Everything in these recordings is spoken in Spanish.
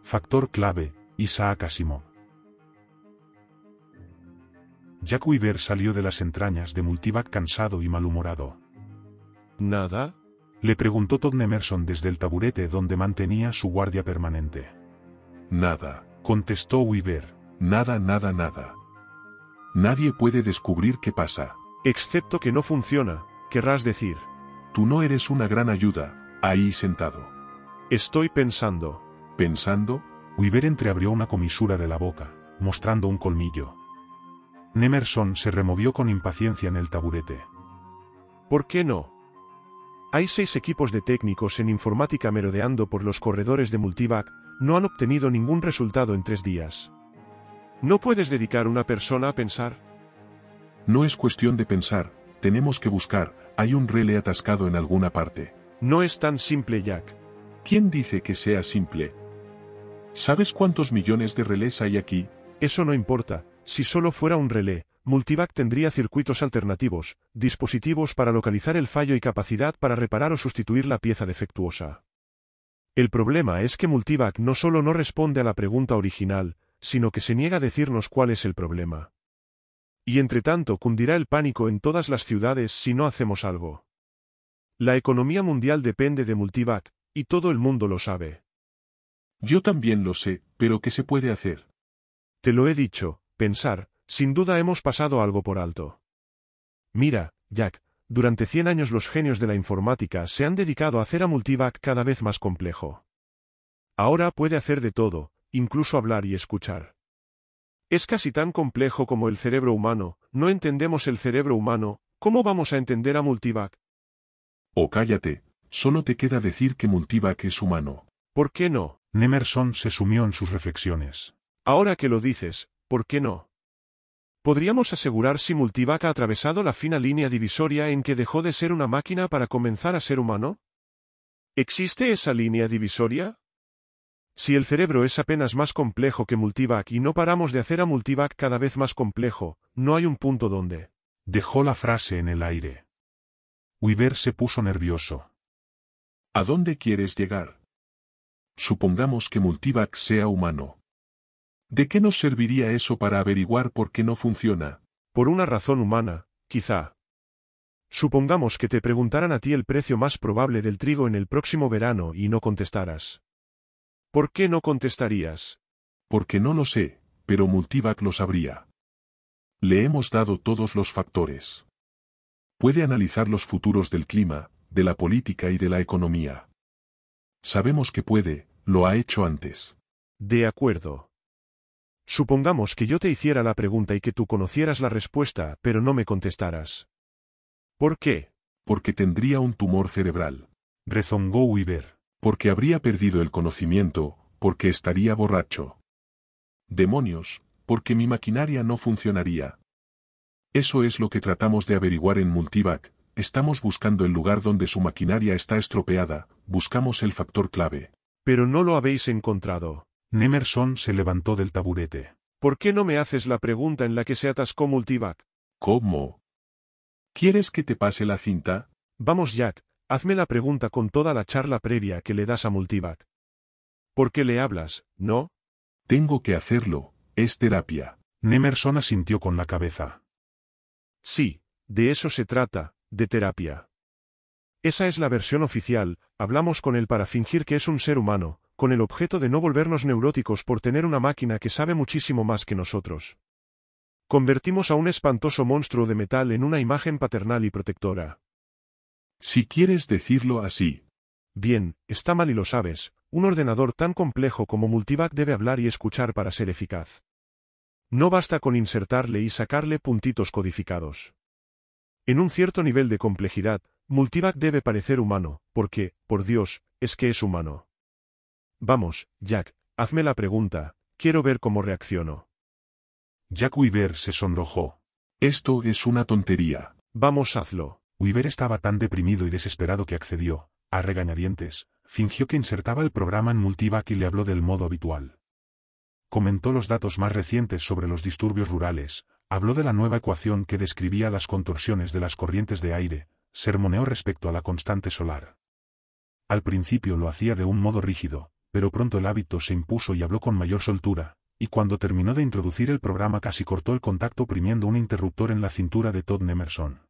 Factor clave, Isaac Asimov. Jack Weaver salió de las entrañas de Multivac cansado y malhumorado. ¿Nada? Le preguntó Todd Nemerson desde el taburete donde mantenía su guardia permanente. Nada. Contestó Weaver. Nada. Nadie puede descubrir qué pasa. Excepto que no funciona, querrás decir. Tú no eres una gran ayuda, ahí sentado. Estoy pensando. ¿Pensando? Weaver entreabrió una comisura de la boca, mostrando un colmillo. Nemerson se removió con impaciencia en el taburete. ¿Por qué no? Hay 6 equipos de técnicos en informática merodeando por los corredores de Multivac, no han obtenido ningún resultado en 3 días. ¿No puedes dedicar una persona a pensar? No es cuestión de pensar, tenemos que buscar, hay un relé atascado en alguna parte. No es tan simple, Jack. ¿Quién dice que sea simple? ¿Sabes cuántos millones de relés hay aquí? Eso no importa, si solo fuera un relé, Multivac tendría circuitos alternativos, dispositivos para localizar el fallo y capacidad para reparar o sustituir la pieza defectuosa. El problema es que Multivac no solo no responde a la pregunta original, sino que se niega a decirnos cuál es el problema. Y entretanto cundirá el pánico en todas las ciudades si no hacemos algo. La economía mundial depende de Multivac, y todo el mundo lo sabe. Yo también lo sé, pero ¿qué se puede hacer? Te lo he dicho, pensar, sin duda hemos pasado algo por alto. Mira, Jack, durante 100 años los genios de la informática se han dedicado a hacer a Multivac cada vez más complejo. Ahora puede hacer de todo, incluso hablar y escuchar. Es casi tan complejo como el cerebro humano, no entendemos el cerebro humano, ¿cómo vamos a entender a Multivac? Oh, cállate, solo te queda decir que Multivac es humano. ¿Por qué no? Nemerson se sumió en sus reflexiones. Ahora que lo dices, ¿por qué no? ¿Podríamos asegurar si Multivac ha atravesado la fina línea divisoria en que dejó de ser una máquina para comenzar a ser humano? ¿Existe esa línea divisoria? Si el cerebro es apenas más complejo que Multivac y no paramos de hacer a Multivac cada vez más complejo, no hay un punto donde. Dejó la frase en el aire. Weaver se puso nervioso. ¿A dónde quieres llegar? Supongamos que Multivac sea humano. ¿De qué nos serviría eso para averiguar por qué no funciona? Por una razón humana, quizá. Supongamos que te preguntaran a ti el precio más probable del trigo en el próximo verano y no contestaras. ¿Por qué no contestarías? Porque no lo sé, pero Multivac lo sabría. Le hemos dado todos los factores. Puede analizar los futuros del clima, de la política y de la economía. Sabemos que puede, lo ha hecho antes. De acuerdo. Supongamos que yo te hiciera la pregunta y que tú conocieras la respuesta, pero no me contestaras. ¿Por qué? Porque tendría un tumor cerebral. Rezongó Weaver. Porque habría perdido el conocimiento, porque estaría borracho. Demonios, porque mi maquinaria no funcionaría. Eso es lo que tratamos de averiguar en Multivac, estamos buscando el lugar donde su maquinaria está estropeada, buscamos el factor clave. Pero no lo habéis encontrado. Nemerson se levantó del taburete. ¿Por qué no me haces la pregunta en la que se atascó Multivac? ¿Cómo? ¿Quieres que te pase la cinta? Vamos, Jack, hazme la pregunta con toda la charla previa que le das a Multivac. ¿Por qué le hablas, no? Tengo que hacerlo, es terapia. Nemerson asintió con la cabeza. Sí, de eso se trata, de terapia. Esa es la versión oficial, hablamos con él para fingir que es un ser humano, con el objeto de no volvernos neuróticos por tener una máquina que sabe muchísimo más que nosotros. Convertimos a un espantoso monstruo de metal en una imagen paternal y protectora. Si quieres decirlo así. Bien, está mal y lo sabes, un ordenador tan complejo como Multivac debe hablar y escuchar para ser eficaz. No basta con insertarle y sacarle puntitos codificados. En un cierto nivel de complejidad, Multivac debe parecer humano, porque, por Dios, es que es humano. Vamos, Jack, hazme la pregunta, quiero ver cómo reacciono. Jack Weaver se sonrojó. Esto es una tontería. Vamos, hazlo. Weaver estaba tan deprimido y desesperado que accedió, a regañadientes, fingió que insertaba el programa en Multivac y le habló del modo habitual. Comentó los datos más recientes sobre los disturbios rurales, habló de la nueva ecuación que describía las contorsiones de las corrientes de aire, sermoneó respecto a la constante solar. Al principio lo hacía de un modo rígido, pero pronto el hábito se impuso y habló con mayor soltura, y cuando terminó de introducir el programa casi cortó el contacto oprimiendo un interruptor en la cintura de Todd Nemerson.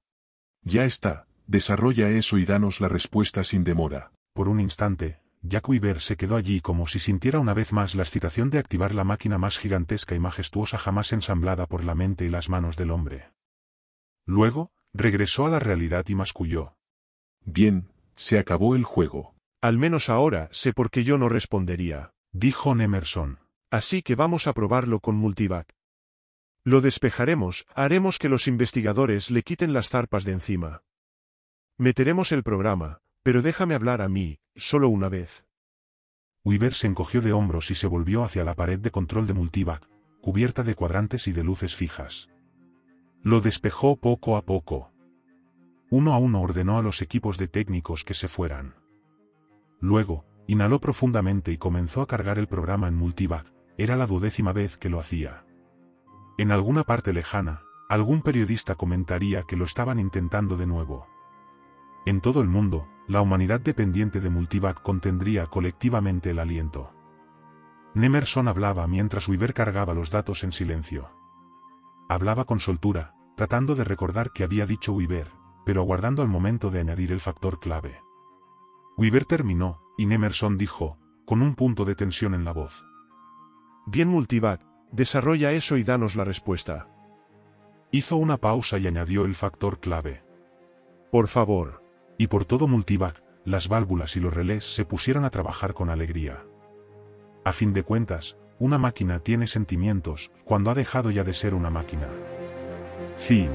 Ya está, desarrolla eso y danos la respuesta sin demora. Por un instante, Jack Weaver se quedó allí como si sintiera una vez más la excitación de activar la máquina más gigantesca y majestuosa jamás ensamblada por la mente y las manos del hombre. Luego, regresó a la realidad y masculló. Bien, se acabó el juego. Al menos ahora sé por qué yo no respondería. Dijo Nemerson. Así que vamos a probarlo con Multivac. Lo despejaremos, haremos que los investigadores le quiten las zarpas de encima. Meteremos el programa, pero déjame hablar a mí, solo una vez. Weaver se encogió de hombros y se volvió hacia la pared de control de Multivac, cubierta de cuadrantes y de luces fijas. Lo despejó poco a poco. Uno a uno ordenó a los equipos de técnicos que se fueran. Luego, inhaló profundamente y comenzó a cargar el programa en Multivac. Era la 12ª vez que lo hacía. En alguna parte lejana, algún periodista comentaría que lo estaban intentando de nuevo. En todo el mundo, la humanidad dependiente de Multivac contendría colectivamente el aliento. Nemerson hablaba mientras Weaver cargaba los datos en silencio. Hablaba con soltura, tratando de recordar qué había dicho Weaver, pero aguardando el momento de añadir el factor clave. Weaver terminó, y Nemerson dijo, con un punto de tensión en la voz. Bien Multivac, desarrolla eso y danos la respuesta. Hizo una pausa y añadió el factor clave. Por favor. Y por todo Multivac, las válvulas y los relés se pusieron a trabajar con alegría. A fin de cuentas, una máquina tiene sentimientos, cuando ha dejado ya de ser una máquina. Fin.